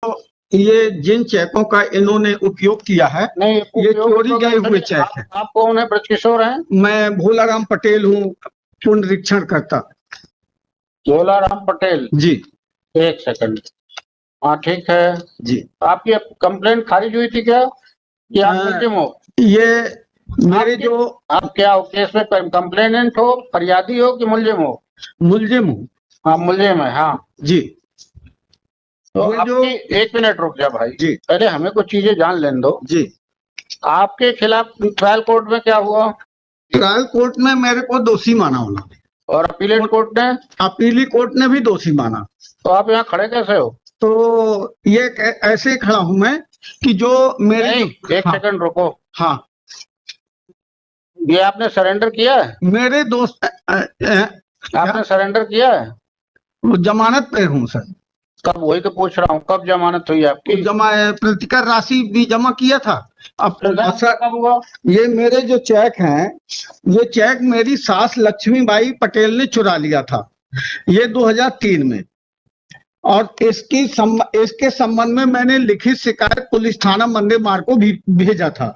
ये जिन चेकों का इन्होंने उपयोग किया है, नहीं, ये चोरी गए हुए चेक है। आप कौन है? ब्रजकिशोर हैं? मैं भोलाराम पटेल हूँ, पुनरीक्षण करता। भोलाराम पटेल जी। एक सेकंड। हाँ ठीक है जी। आपकी कंप्लेंट खारिज हुई थी क्या? कि आप मुलजिम हो? ये मेरे जो आप क्या हो? केस में कंप्लेनेंट हो, फरियादी हो कि मुलजिम हो? मुलजिम हूँ। हाँ मुलजिम है। हाँ जी। तो ये जो एक मिनट रुक जा भाई जी, पहले हमें कुछ चीजें जान लेने दो। जी। आपके खिलाफ ट्रायल कोर्ट में क्या हुआ? ट्रायल कोर्ट में मेरे को दोषी माना उन्होंने, और अपीलेट कोर्ट ने? अपीली कोर्ट ने भी दोषी माना। तो आप यहाँ खड़े कैसे हो? तो ये ऐसे खड़ा हूं मैं कि जो मेरे एक हाँ, सेकंड रुको। हाँ, ये आपने सरेंडर किया है? मेरे दोस्त आपने सरेंडर किया है? जमानत पे हूँ सर। कब? वही तो पूछ रहा हूँ, कब जमानत हुई आपकी? जमा प्रतिकर राशि भी जमा किया था। अब कब हुआ? ये मेरे जो चेक हैं, ये चेक मेरी सास लक्ष्मीबाई पटेल ने चुरा लिया था, ये 2003 में। और इसके संबंध में मैंने लिखित शिकायत पुलिस थाना मंदिर मार्ग को भी भेजा था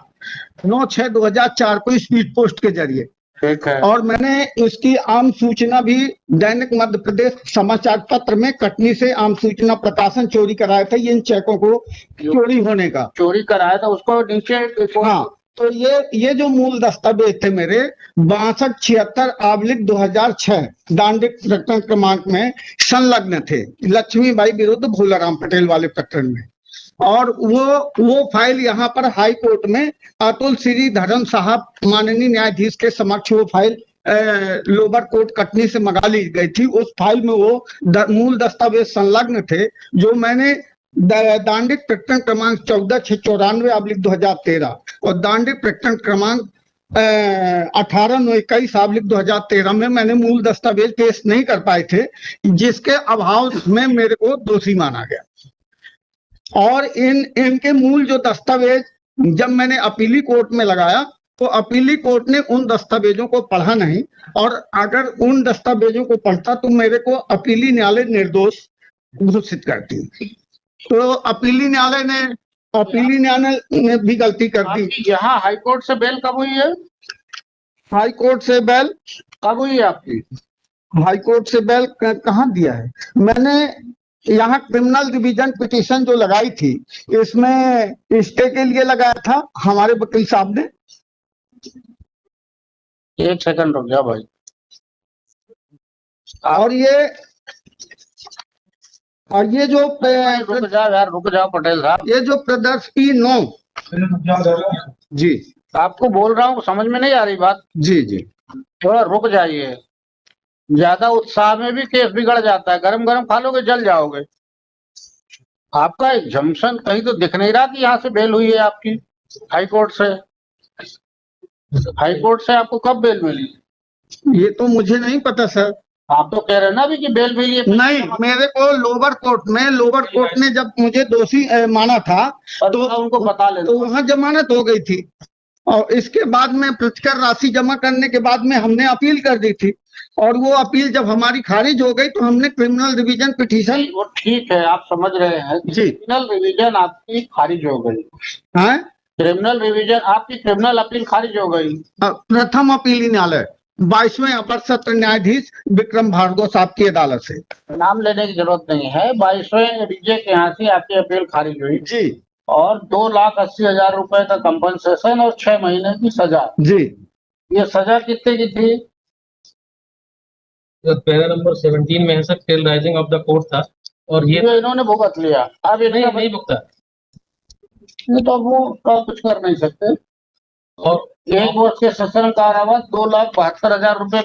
9/6/2004 को स्पीड पोस्ट के जरिए। ठीक है। और मैंने इसकी आम सूचना भी दैनिक मध्य प्रदेश समाचार पत्र में कटनी से आम सूचना प्रकाशन चोरी कराया था, इन चेकों को चोरी होने का। चोरी कराया था उसको नीचे। हाँ, तो ये जो मूल दस्तावेज थे मेरे 6276/2006 दांडिक प्रकरण क्रमांक में संलग्न थे, लक्ष्मीबाई विरुद्ध भोलाराम पटेल वाले प्रकरण में। और वो फाइल यहाँ पर हाई कोर्ट में अतुल श्रीधरन साहब माननीय न्यायाधीश के समक्ष वो फाइल लोअर कोर्ट कटनी से मंगा ली गई थी। उस फाइल में वो मूल दस्तावेज संलग्न थे जो मैंने दांडिक प्रकरण क्रमांक 14/694/2013 और दांडिक प्रकरण क्रमांक 18/9/21/2013 में मैंने मूल दस्तावेज पेश नहीं कर पाए थे, जिसके अभाव में मेरे को दोषी माना गया। और इनके मूल जो दस्तावेज जब मैंने अपीली कोर्ट में लगाया तो अपीली कोर्ट ने उन दस्तावेजों को पढ़ा नहीं, और अगर उन दस्तावेजों को पढ़ता तो मेरे को अपीली न्यायालय निर्दोष घोषित करती। तो अपीली न्यायालय ने भी गलती कर दी। यहाँ हाई कोर्ट से बेल कब हुई है? हाई कोर्ट से बेल कब हुई है आपकी? हाई कोर्ट से बेल कहाँ दिया है मैंने? यहाँ क्रिमिनल डिवीजन पिटीशन जो लगाई थी, इसमें स्टे के लिए लगाया था हमारे वकील साहब ने। एक सेकंड रुक जा भाई। और ये जो रुक जाओ पटेल साहब। ये जो प्रदर्शनी 9 जी, आपको बोल रहा हूँ, समझ में नहीं आ रही बात? जी जी, थोड़ा रुक जाइए। ज्यादा उत्साह में भी केस बिगड़ जाता है, गरम गरम खा लोगे जल जाओगे। आपका एग्जम्पशन कहीं तो दिख नहीं रहा कि यहाँ से बेल हुई है आपकी हाई कोर्ट से। हाई कोर्ट से आपको कब बेल मिली? ये तो मुझे नहीं पता सर। आप तो कह रहे हैं ना भी कि बेल मिली है। नहीं, मेरे को लोअर कोर्ट ने जब मुझे दोषी माना था तो उनको बता लेना, तो वहाँ जमानत हो गई थी। और इसके बाद में प्रतिकर राशि जमा करने के बाद में हमने अपील कर दी थी, और वो अपील जब हमारी खारिज हो गई तो हमने क्रिमिनल रिवीजन पिटीशन। वो ठीक है, आप समझ रहे हैं जी। क्रिमिनल रिवीजन आपकी खारिज हो गई है। क्रिमिनल रिवीजन आपकी क्रिमिनल अपील खारिज हो गई। प्रथम अपीली न्यायालय 22वें अपर सत्र न्यायाधीश विक्रम भार्गव साहब की अदालत से। नाम लेने की जरूरत नहीं है। 22वें डीजे के यहाँ से आपकी अपील खारिज हुई जी, और 2,80,000 रुपए का कंपनसेशन और 6 महीने की सजा। जी, ये सजा कितने की थी? पैरा नंबर 17 में है sir, tail raising of the court था, और ये इन्होंने भुगत लिया। अब नहीं भुगता, ये तो वो कुछ कर नहीं सकते। और 1 वर्ष के सश्रम कारावास 2,72,000 रुपए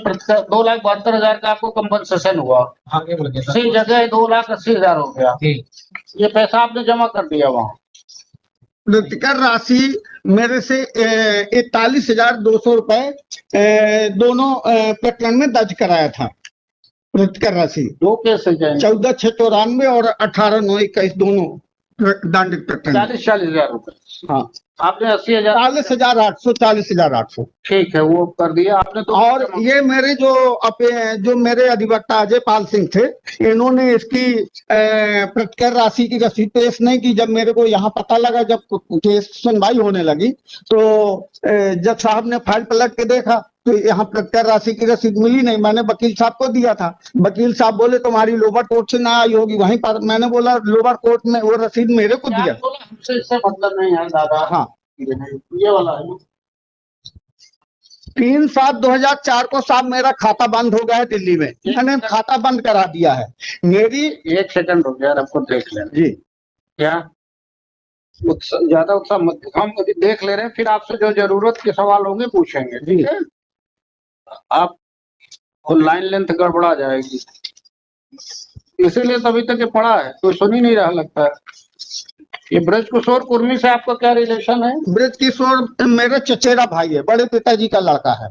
2,72,000 का आपको कंपनसेशन हुआ। आगे बढ़ गया, इसी जगह 2,80,000 हो गया। ये पैसा आपने जमा कर दिया वहाँ। प्रतिकर राशि मेरे से 41,200 रुपए दोनों प्रकरण में दर्ज कराया था। प्रतिकर राशि 2 केस है, 14/6/94 और 18/9/21 दोनों दांडिक प्रकरण। 40,000 रुपए। हाँ, आपने 80,000 40,800 ठीक है, वो कर दिया आपने तो। और ये मेरे जो मेरे अधिवक्ता अजय पाल सिंह थे, इन्होंने इसकी प्रत्यायर राशि की रसीद पेश नहीं की। जब मेरे को यहाँ पता लगा, जब केस सुनवाई होने लगी, तो जज साहब ने फाइल पलट के देखा तो यहाँ प्रत्यायर राशि की रसीद मिली नहीं। मैंने वकील साहब को दिया था, वकील साहब बोले तुम्हारी लोअर कोर्ट से ना आई होगी वहीं पर। मैंने बोला लोअर कोर्ट में वो रसीद मेरे को दिया। हमसे इससे मतलब नहीं है दादा। हाँ, ये वाला है 3/7/2004 को साहब मेरा खाता बंद हो गया है दिल्ली में। मैंने खाता बंद करा दिया है। मेरी 1 सेकंड रुक यार, आपको देख लेना। जी क्या ज्यादा उत्साह मत दिखाओ, हम अभी देख ले रहे हैं, फिर आपसे जो जरूरत के सवाल होंगे पूछेंगे, ठीक है? आप लाइन लेंथ गड़बड़ा जाएगी, इसीलिए तो अभी तक ये पड़ा है, कोई सुन ही नहीं रहा लगता है। ये ब्रज किशोर कुर्मी से आपका क्या रिलेशन है? ब्रज किशोर मेरे चचेरा भाई है, बड़े पिताजी का लड़का है।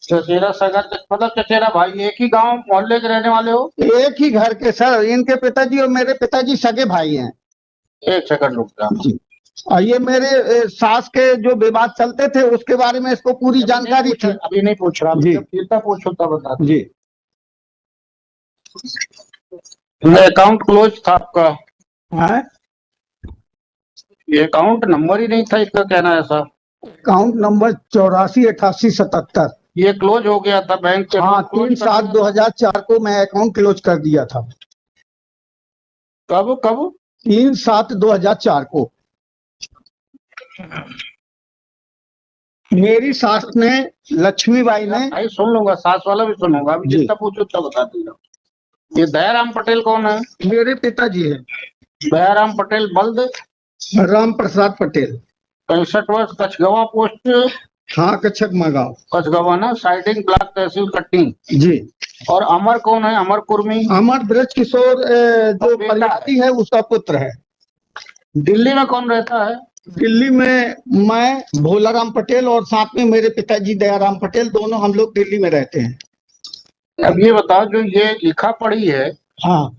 चचेरा सगा मतलब चचेरा भाई, एक ही गांव मोहल्ले के रहने वाले हो? एक ही घर के सर, इनके पिताजी और मेरे पिताजी सगे भाई हैं। 1 सेकंड रुक जा। जी, और ये मेरे सास के जो विवाद चलते थे उसके बारे में इसको पूरी जानकारी थी। अभी नहीं पूछ रहा, जी। जब फिर पूछो तब बता दो। जी, अकाउंट क्लोज था आपका? है ये अकाउंट नंबर ही नहीं था, इसका कहना है साहब। Account number 848877। ये क्लोज हो गया था बैंक के? हाँ, 3/7/2004 को मैं अकाउंट क्लोज कर दिया था। कब कब? 3/7/2004 को। मेरी सास ने, लक्ष्मीबाई ने। भाई सुन लूंगा, सास वाला भी सुनूंगा, अभी जी। जितना पूछो तब बता दूंगा। ये दयाराम पटेल कौन है? मेरे पिताजी है, दयाराम पटेल बल्द राम प्रसाद पटेल। 65 वर्ष, कछगवा पोस्ट। हाँ, कच्छक मगाओ। कछगवा ना, साइडिंग ब्लॉक तहसील कटनी। जी। और अमर कौन है? अमर कुर्मी। अमर ब्रज किशोर जो बेटा परिवादी है उसका पुत्र है। दिल्ली में कौन रहता है? दिल्ली में मैं, भोलाराम पटेल, और साथ में मेरे पिताजी दयाराम पटेल, दोनों हम लोग दिल्ली में रहते हैं। अब ये बताओ, जो ये लिखा पढ़ी है, हाँ,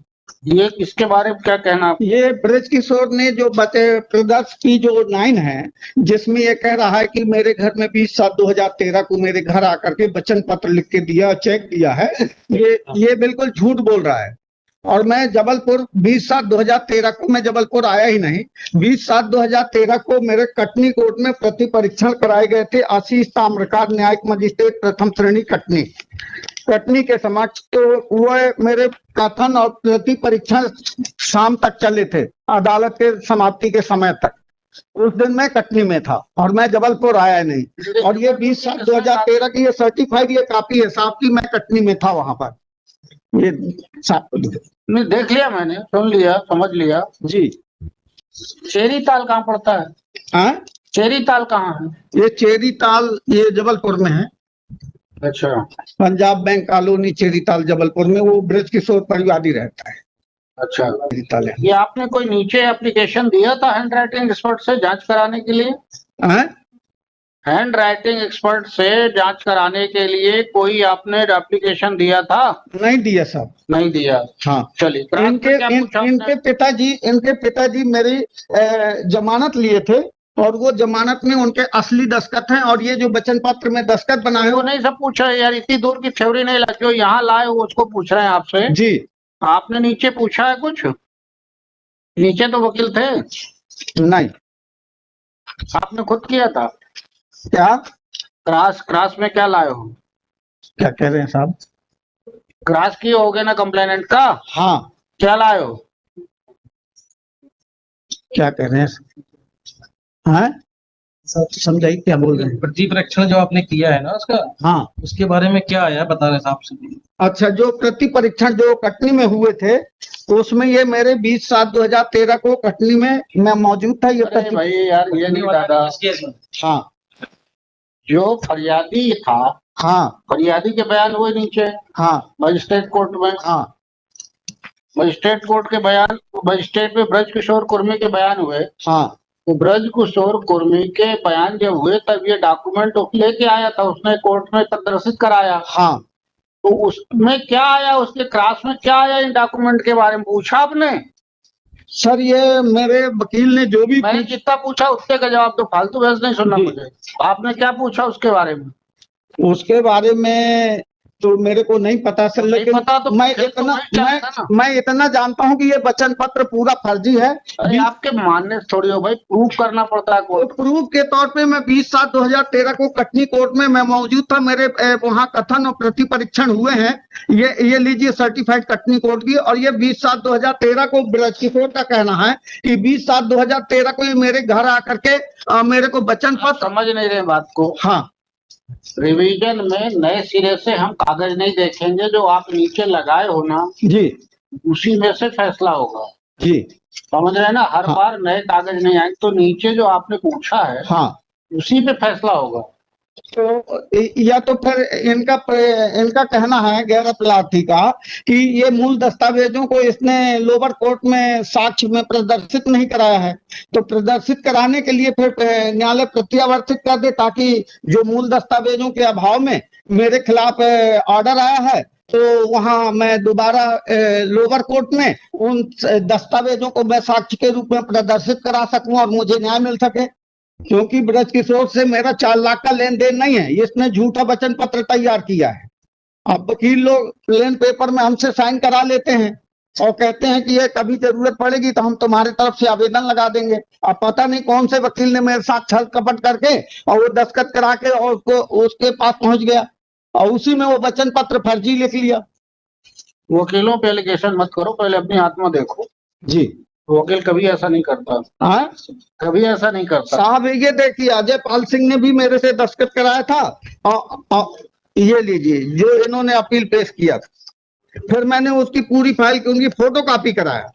ये इसके बारे में क्या कहना? ये ब्रज किशोर ने जो प्रदर्श की जो 9 है, जिसमें ये कह रहा है कि मेरे घर में 20/7/2013 को मेरे घर आकर के वचन पत्र लिख के दिया, चेक दिया है, ये बिल्कुल झूठ बोल रहा है। और मैं जबलपुर 20/7/2013 को मैं जबलपुर आया ही नहीं। 20/7/2013 को मेरे कटनी कोर्ट में प्रति परीक्षण कराए गए थे। आशीष ताम्रकार, न्यायिक मजिस्ट्रेट, प्रथम श्रेणी, कटनी के समक्ष। तो वह मेरे कथन और प्रति परीक्षण शाम तक चले थे, अदालत के समाप्ति के समय तक। उस दिन मैं कटनी में था और मैं जबलपुर आया नहीं। और ये 20/7/2013 की ये सर्टिफाइड ये कॉपी है साहब की, मैं कटनी में था वहां पर। ये नहीं, देख लिया मैंने, सुन लिया, समझ लिया जी। चेरी ताल कहाँ पड़ता है? हाँ, चेरी ताल कहाँ है? ये चेरी ताल ये जबलपुर में है। अच्छा, पंजाब बैंक कॉलोनी चेरी ताल जबलपुर में। वो ब्रज किशोर परिवादी रहता है। अच्छा। चेरी ताल है। ये आपने कोई नीचे एप्लीकेशन दिया था हैंड राइटिंग एक्सपर्ट से जांच कराने के लिए? हैंड राइटिंग एक्सपर्ट से जांच कराने के लिए कोई आपने एप्लीकेशन दिया था? नहीं दिया साहब। नहीं दिया। हाँ, चलिए। इनके पिताजी मेरी जमानत लिए थे और वो जमानत में उनके असली दस्तखत हैं। और ये जो वचन पत्र में दस्तखत बनाए वो नहीं सब पूछा यार, इतनी दूर की थ्योरी नहीं लगी, जो यहाँ लाए हो उसको पूछ रहे हैं आपसे। जी। आपने नीचे पूछा है कुछ? नीचे तो वकील थे। नहीं, आपने खुद किया था क्या? क्रॉस में क्या लाए हो? क्या कह रहे हैं साहब? क्रॉस किए होगे ना कंप्लेनेंट का? हाँ। क्या लाए हो? क्या कह रहे हैं? हाँ, समझाइए क्या बोल रहे हैं? प्रति परीक्षण जो आपने किया है ना उसका, हाँ, उसके बारे में क्या आया बता रहे साहब से? अच्छा, जो प्रति परीक्षण जो कटनी में हुए थे, तो उसमें ये मेरे 20/7/2013 को कटनी में मैं मौजूद था। ये भाई यार, ये नहीं दादा। हाँ, जो फरियादी था, हाँ, फरियादी के बयान हुए नीचे। हाँ, मजिस्ट्रेट कोर्ट में। हाँ, मजिस्ट्रेट कोर्ट के बयान, मजिस्ट्रेट में ब्रज किशोर कुर्मी के बयान हुए। हाँ, तो ब्रज किशोर कुर्मी के बयान जब हुए तब ये डॉक्यूमेंट लेके आया था, उसने कोर्ट में प्रदर्शित कराया। हाँ, तो उसमें क्या आया, उसके क्रॉस में क्या आया, इन डॉक्यूमेंट के बारे में पूछा आपने? सर ये मेरे वकील ने जो भी मैंने जितना पूछा उतने का जवाब दो, फालतू बहस नहीं सुनना जी। मुझे। आपने क्या पूछा उसके बारे में? उसके बारे में तो मेरे को नहीं पता सर, नहीं लेकिन पता तो मैं फिर तो इतना वही चलेगा ना। मैं इतना जानता हूं कि ये वचन पत्र पूरा फर्जी है। अरे आपके मानने से थोड़ी हो भाई, प्रूफ करना पड़ता है तो कोर्ट। प्रूफ के तौर पे मैं 20/7/2013 को कटनी कोर्ट में मैं मौजूद था। मेरे वहां कथन और प्रति परीक्षण हुए हैं। ये लीजिए सर्टिफाइड कटनी कोर्ट की। और ये 20/7/2013 को ब्रज किशोर का कहना है कि 20/7/2013 को ये मेरे घर आकर के मेरे को वचन आप पत्र। समझ नहीं रहे बात को। हाँ रिवीजन में नए सिरे से हम कागज नहीं देखेंगे, जो आप नीचे लगाए हो ना जी उसी में से फैसला होगा। जी समझ रहे हैं ना, हर हाँ। बार नए कागज नहीं आएंगे, तो नीचे जो आपने पूछा है हाँ उसी पे फैसला होगा। तो या तो फिर इनका कहना है गैर प्रार्थी का कि ये मूल दस्तावेजों को इसने लोअर कोर्ट में साक्ष्य में प्रदर्शित नहीं कराया है। तो प्रदर्शित कराने के लिए फिर न्यायालय प्रत्यावर्तित कर दे, ताकि जो मूल दस्तावेजों के अभाव में मेरे खिलाफ ऑर्डर आया है तो वहां मैं दोबारा लोअर कोर्ट में उन दस्तावेजों को मैं साक्ष्य के रूप में प्रदर्शित करा सकूं और मुझे न्याय मिल सके। क्योंकि ब्रज किशोर से मेरा 4 लाख का लेन देन नहीं है, इसने झूठा वचन पत्र तैयार किया है। अब वकील लोग प्लेन पेपर में हमसे साइन करा लेते हैं और कहते हैं कि ये कभी जरूरत पड़ेगी तो हम तुम्हारे तरफ से आवेदन लगा देंगे। अब पता नहीं कौन से वकील ने मेरे साथ छल कपट करके और वो दस्तखत करा के और उसके पास पहुंच गया और उसी में वो वचन पत्र फर्जी लिख लिया। वकीलों पे एलिगेशन मत करो, पहले अपनी आत्मा देखो। जी वकील कभी ऐसा नहीं करता, हाँ कभी ऐसा नहीं करता। साहब ये देखिए अजय पाल सिंह ने भी मेरे से दस्तखत कराया था और ये लीजिए जो इन्होंने अपील पेश किया था। फिर मैंने उसकी पूरी फाइल की उनकी फोटो कॉपी कराया।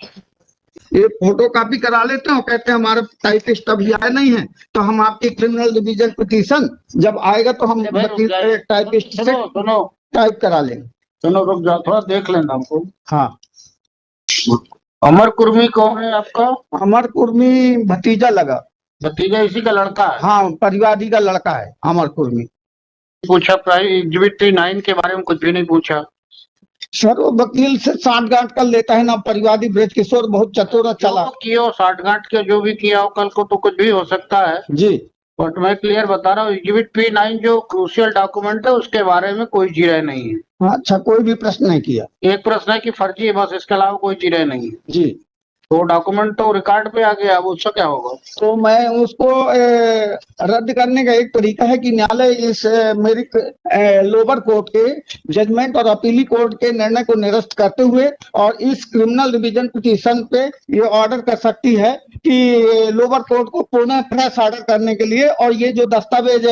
ये फोटो कॉपी करा लेते हैं और कहते हैं हमारे टाइपिस्ट अभी आए नहीं है, तो हम आपकी क्रिमिनल डिवीजन पिटीशन जब आएगा तो हम टाइपिस्ट से सुनो टाइप करा लेंगे। सुनो, रुक जाओ थोड़ा देख लेना हमको। हाँ अमर कुर्मी कौन है आपका? अमर कुर्मी भतीजा लगा। भतीजा इसी का लड़का है? हाँ परिवादी का लड़का है अमर कुर्मी। पूछा प्राइस एग्जिबिट 9 के बारे में कुछ भी नहीं पूछा? सर वो वकील से साठगांठ कर लेता है ना परिवादी। ब्रज किशोर बहुत चतुर चला किया, साठगांठ के जो भी किया हो कल को तो कुछ भी हो सकता है जी। बट मैं क्लियर बता रहा हूँ, एग्जिबिट P9 जो क्रूशियल डॉक्यूमेंट है उसके बारे में कोई जिरह नहीं है। अच्छा कोई भी प्रश्न नहीं किया? एक प्रश्न है कि फर्जी है, बस इसके अलावा कोई जिरह नहीं है। जी तो लोग तो रिकॉर्ड पे आ गया, अब उसका क्या होगा? तो मैं उसको रद्द करने का एक तरीका है कि न्यायालय इस मेरी लोअर कोर्ट के जजमेंट और अपीली कोर्ट के निर्णय को निरस्त करते हुए और इस क्रिमिनल डिवीजन पिटीशन पे ये ऑर्डर कर सकती है कि लोअर कोर्ट को पुनः फ्रेश ऑर्डर करने के लिए और ये जो दस्तावेज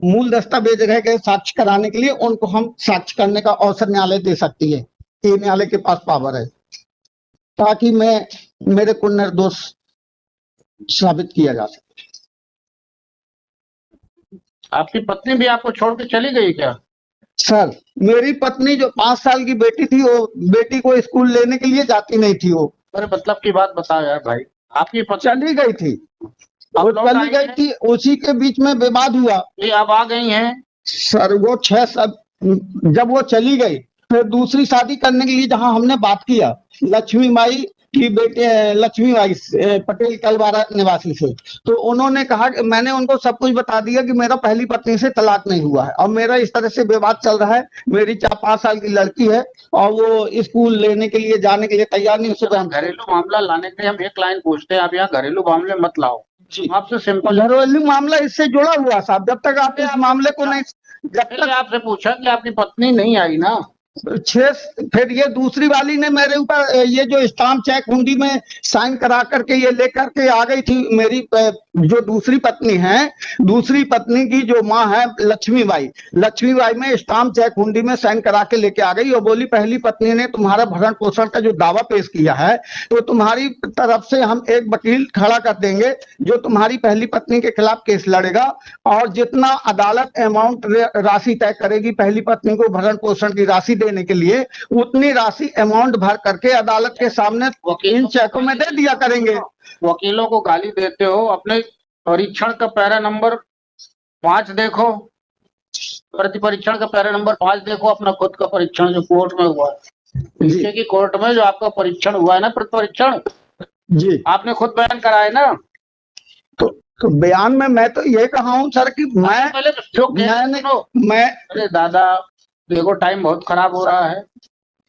मूल दस्तावेज रह गए साक्ष्य कराने के लिए उनको हम साक्ष्य करने का अवसर न्यायालय दे सकती है। ये न्यायालय के पास पावर है ताकि मेरे को निर्दोष साबित किया जा सके। आपकी पत्नी भी आपको छोड़ के चली गई क्या? सर मेरी पत्नी जो 5 साल की बेटी थी वो बेटी को स्कूल लेने के लिए जाती नहीं थी। वो अरे मतलब की बात बताओ यार भाई, आपकी पत्नी चली गई थी। वो चली गई थी, उसी के बीच में विवाद हुआ। ये अब आ गई हैं? सर वो 6 साल जब वो चली गई फिर दूसरी शादी करने के लिए जहां हमने बात किया लक्ष्मी माई की बेटे लक्ष्मी बाई पटेल कलवारा निवासी से, तो उन्होंने कहा कि मैंने उनको सब कुछ बता दिया कि मेरा पहली पत्नी से तलाक नहीं हुआ है और मेरा इस तरह से विवाद चल रहा है। मेरी 4-5 साल की लड़की है और वो स्कूल लेने के लिए जाने के लिए तैयार नहीं। उससे घरेलू मामला लाने के लिए हम एक लाइन पूछते हैं, आप यहाँ घरेलू मामले मत लाओ जी। आपसे सिंपल घरेलू मामला इससे जुड़ा हुआ साहब, जब तक आप इस मामले को नहीं, जब तक आपसे पूछा कि आपकी पत्नी नहीं आई ना 6 फिर ये दूसरी वाली ने मेरे ऊपर ये जो स्टाम्प चेक हुंडी में साइन करा करके ये लेकर के आ गई थी। मेरी जो दूसरी पत्नी है, दूसरी पत्नी की जो माँ है लक्ष्मी बाई में स्टाम्प चेक हुंडी में साइन करा के लेके आ गई और बोली पहली पत्नी ने तुम्हारा भरण पोषण का जो दावा पेश किया है तो तुम्हारी तरफ से हम एक वकील खड़ा कर देंगे जो तुम्हारी पहली पत्नी के खिलाफ केस लड़ेगा और जितना अदालत अमाउंट राशि तय करेगी पहली पत्नी को भरण पोषण की राशि देने के लिए उतनी राशि अमाउंट भर करके अदालत के सामने इन चेकों में दे दिया करेंगे। वकीलों को गाली देते हो, अपने परीक्षण का पैरा नंबर 5 देखो, प्रति परीक्षण का पैरा नंबर 5 देखो, अपना खुद का परीक्षण जो कोर्ट में हुआ है, नीचे की कोर्ट में जो आपका परीक्षण हुआ है ना प्रति परीक्षण, जी। आपने खुद बयान कराया ना। तो बयान में मैं तो ये कहा हूँ सर कि मैं पहले तो जो मैंने सुनो, मैं अरे दादा देखो टाइम बहुत खराब हो रहा है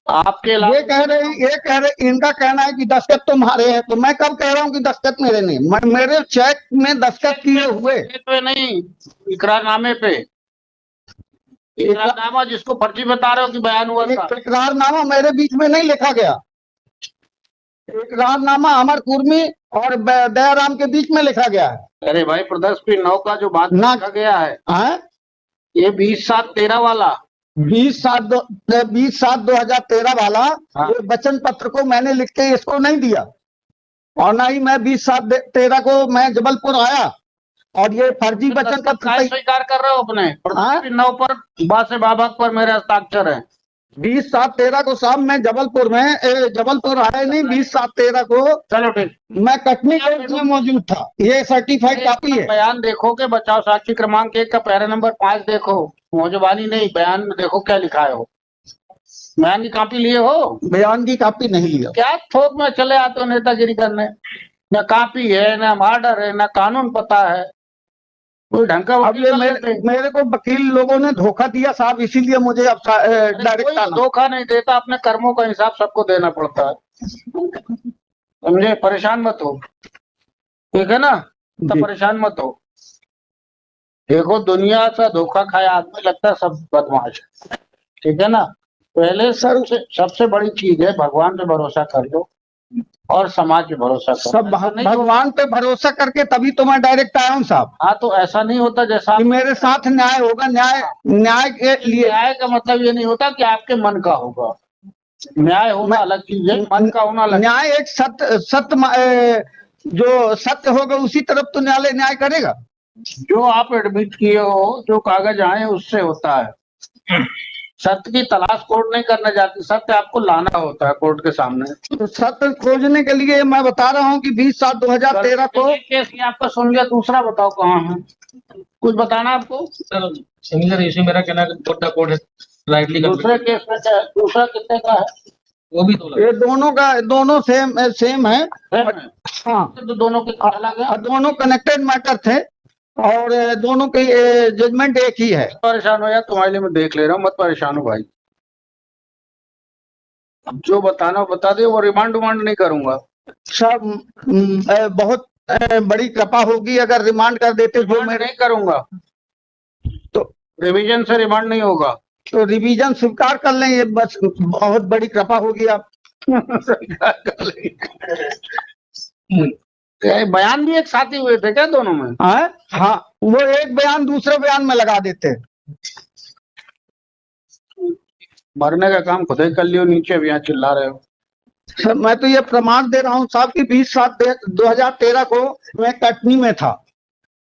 आपके ये कह रहे इनका कहना है कि दस्तखत तुम्हारे हैं, तो मैं कब कह रहा हूँ कि दस्तखत मेरे नहीं, मेरे चेक में दस्तखत किए हुए। पे नहीं, इकरारनामे पे। इकरारनामा जिसको फर्जी बता रहे हो कि बयान हुआ था। इकरारनामा मेरे बीच में नहीं लिखा गया। इकरारनामा अमर कुर्मी और दयाराम के बीच में लिखा गया है। अरे भाई प्रदर्शनी 9 का जो बात ना लिखा गया है हाँ? ये 20/7/13 वाला 20/7/2013 वाला हाँ। ये वचन पत्र को मैंने लिख के इसको नहीं दिया, और ना ही मैं 20/7/13 को मैं जबलपुर आया और ये फर्जी वचन पत्र स्वीकार कर रहे हो अपने प्रदर्शनी 9 पर बा से बाबक पर मेरे हस्ताक्षर है। 20/7/13 को साहब मैं जबलपुर आया नहीं, 20/7/13 को चलो ठीक, मैं कटनी कोर्ट में मौजूद था। ये सर्टिफाइड कॉपी है। बयान देखो के बचाव साक्षी क्रमांक 1 का पैरा नंबर 5 देखो, मौजबानी नहीं, बयान में देखो क्या लिखा है हो। बयान की कॉपी लिए हो? बयान की कॉपी नहीं लिया। क्या थोक में चले आते हो नेतागिरी करने, न कॉपी है न ऑर्डर है न कानून पता है, कोई ढंग का अब ये मेरे को वकील लोगों ने धोखा दिया साहब, इसीलिए मुझे अब डायरेक्ट आना। धोखा नहीं देता, अपने कर्मों का हिसाब सबको देना पड़ता है, समझे? परेशान मत हो, ठीक है ना? तो परेशान मत हो। देखो दुनिया से धोखा खाया आदमी लगता है सब बदमाश है, ठीक है ना? पहले सबसे बड़ी चीज है भगवान पे भरोसा कर लो और समाज पे भरोसा करो। सब भगवान पे भरोसा करके तभी तो मैं डायरेक्ट आया हूँ साहब। हाँ तो ऐसा नहीं होता जैसा कि मेरे साथ न्याय होगा, न्याय के लिए। न्याय का मतलब ये नहीं होता कि आपके मन का होगा, न्याय होना अलग चीज है, मन का होना अलग। न्याय एक जो सत्य होगा उसी तरफ तो न्यायालय न्याय करेगा। जो आप एडमिट किए हो, जो कागज आए उससे होता है। सत्य की तलाश कोर्ट नहीं करने जाती, सत्य आपको लाना होता है कोर्ट के सामने। तो सत्य खोजने के लिए मैं बता रहा हूँ कि 20/7/2013 को केस ये आपका सुन लिया, दूसरा बताओ कहाँ है, कुछ बताना आपको? सर सिमिलर इश्यू मेरा कहना है कोर्ट है राइटली। दूसरे केस में क्या है? दूसरा कितने का है? वो भी 2 लाख। ये दोनों सेम है। हाँ तो दोनों के अलग है, दोनों कनेक्टेड मैटर थे और दोनों की जजमेंट एक ही है। परेशान हो यार, तुम्हारे लिए मैं देख ले रहा हूँ, मत परेशान हो भाई। जो बताना हो बता दे, वो रिमांड नहीं करूंगा। सब बहुत बड़ी कृपा होगी अगर रिमांड कर देते, जो मैं नहीं करूंगा, तो रिवीजन से रिमांड नहीं होगा। तो रिवीजन स्वीकार कर लें, ये बस बहुत बड़ी कृपा होगी आप। बयान भी एक साथ ही हुए थे क्या दोनों में? हाँ वो एक बयान दूसरे बयान में लगा देते। मरने का काम खुद ही कर लियो, नीचे भी यहाँ चिल्ला रहे हो। सर मैं तो ये प्रमाण दे रहा हूँ साहब कि 20/7/2013 को मैं कटनी में था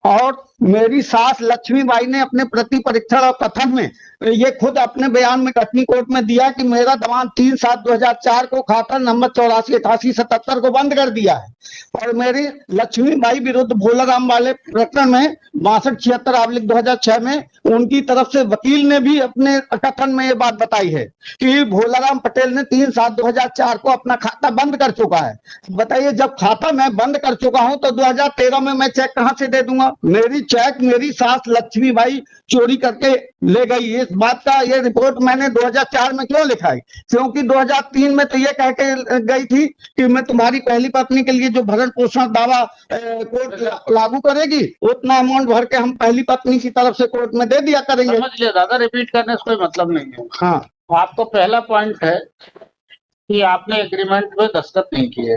और मेरी सास लक्ष्मीबाई ने अपने प्रति परीक्षण और कथन में ये खुद अपने बयान में कटनी कोर्ट में दिया कि मेरा दवान 3/7/2004 को खाता नंबर 848877 को बंद कर दिया है, और मेरी लक्ष्मीबाई विरुद्ध भोलाराम वाले प्रकरण में 6276/2006 में उनकी तरफ से वकील ने भी अपने कथन में ये बात बताई है कि भोलाराम पटेल ने 3/7/2004 को अपना खाता बंद कर चुका है। बताइए, जब खाता मैं बंद कर चुका हूं तो 2013 में मैं चेक कहां से दे दूंगा? मेरी चेक मेरी सास लक्ष्मीबाई चोरी करके ले गई। इस बात का ये रिपोर्ट मैंने 2004 में क्यों लिखा है? क्योंकि 2003 में तो ये कह के गई थी कि मैं तुम्हारी पहली पत्नी के लिए जो भरण पोषण दावा कोर्ट लागू करेगी उतना अमाउंट भर के हम पहली पत्नी की तरफ से कोर्ट में दे दिया करेंगे। समझ लिया दादा, रिपीट करने से कोई मतलब नहीं है। हाँ, आपको पहला पॉइंट है कि आपने एग्रीमेंट में दस्तखत नहीं किए।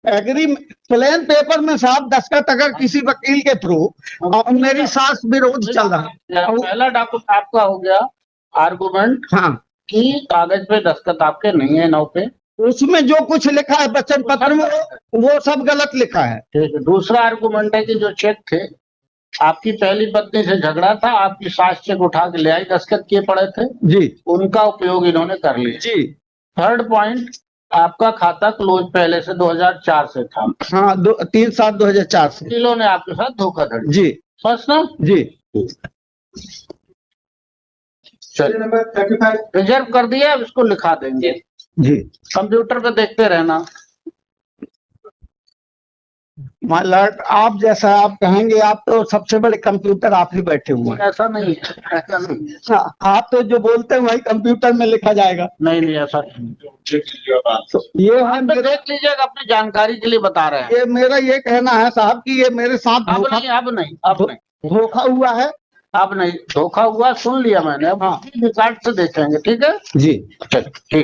प्लेन पेपर में साहब दस्तखत अगर किसी वकील के थ्रू और मेरी सास विरोध चल रहा है। पहला डॉक्यूमेंट आपका हो गया आर्गुमेंट हाँ कि कागज पे दस्तखत आपके नहीं है 9 पे, उसमें जो कुछ लिखा है वचन पत्र में वो सब गलत लिखा है। ठीक है। दूसरा आर्गुमेंट है कि जो चेक थे आपकी पहली पत्नी से झगड़ा था, आपकी सास चेक उठा के ले आई, दस्तखत किए पड़े थे जी, उनका उपयोग इन्होंने कर लिया जी। थर्ड पॉइंट, आपका खाता क्लोज पहले से 2004 से था। हाँ 3/7/2004 से वकीलों ने आपके साथ धोखाधड़ी जी, सच ना जी। रिजर्व कर दिया, अब इसको लिखा देंगे जी। कंप्यूटर पे देखते रहना। माय लॉर्ड, आप जैसा आप कहेंगे, आप तो सबसे बड़े कंप्यूटर आप ही बैठे हुए हैं। ऐसा नहीं है, ऐसा नहीं, हाँ, आप तो जो बोलते हैं वही कंप्यूटर में लिखा जाएगा। नहीं नहीं ऐसा नहीं। तो ये है आप तो मेरा, देख लीजिएगा, अपनी जानकारी के लिए बता रहे हैं। ये मेरा ये कहना है साहब कि ये मेरे साथ अब धोखा नहीं, अब नहीं, अब नहीं, धोखा हुआ है। अब नहीं धोखा हुआ, सुन लिया मैंने। अब हाँ। रिकॉर्ड से देखेंगे, ठीक है जी। चलिए, ठीक है।